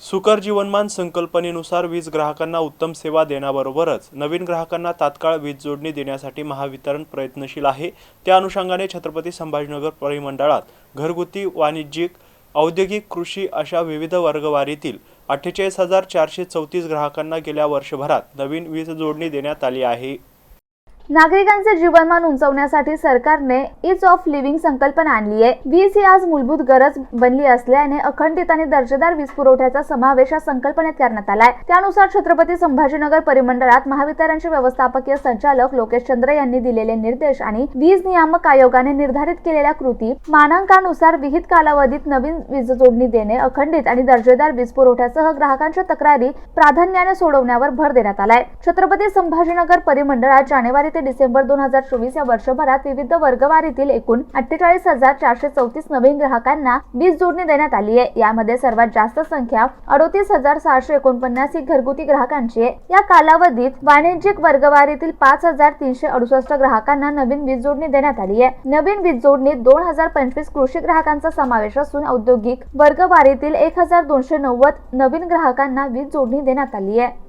सुकर जीवनमान संकल्पनेनुसार वीज ग्राहकांना उत्तम सेवा देण्याबरोबरच नवीन ग्राहकांना तात्काळ वीज जोडणी देण्यासाठी महावितरण प्रयत्नशील आहे। त्या अनुषंगाने छत्रपती संभाजीनगर परिमंडळात घरगुती, वाणिज्यिक, औद्योगिक, कृषी अशा विविध वर्गवारीतील 48,434 ग्राहकांना गेल्या वर्षभरात नवीन वीज जोडणी देण्यात आली आहे। नागरिकांचे जीवनमान उंचावण्यासाठी सरकारने ईज ऑफ लिव्हिंग संकल्पना आणली आहे। वीज ही आज मूलभूत गरज बनली असल्याने अखंडित आणि दर्जेदार वीज पुरवठ्याचा समावेश या संकल्पनेत करण्यात आलाय। त्यानुसार छत्रपती संभाजीनगर परिमंडळात महावितरणचे व्यवस्थापकीय संचालक लोकेश चंद्र यांनी दिलेले निर्देश आणि वीज नियामक आयोगाने निर्धारित केलेल्या कृती मानकांनुसार विहित कालावधीत नवीन वीज जोडणी देणे, अखंडित आणि दर्जेदार वीज पुरवठ्यासह ग्राहकांच्या तक्रारी प्राधान्याने सोडवण्यावर भर देण्यात आलाय। छत्रपती संभाजीनगर परिमंडळात जानेवारी ते डिसेंबर 2024 या वर्षभरात विविध वर्गवारीतील एकूण 48,434 नवीन ग्राहकांना वीज जोडणी देण्यात आली आहे। यामध्ये सर्वात जास्त संख्या 38,649 ही घरगुती ग्राहकांची आहे। या कालावधीत वाणिज्यिक वर्गवारीतील 5,368 ग्राहकांना नवीन वीज जोडणी देण्यात आली आहे। नवीन वीज जोडणीत 2,025 कृषी ग्राहकांचा समावेश असून औद्योगिक वर्गवारीतील 1,290 नवीन ग्राहकांना वीज जोडणी देण्यात आली आहे।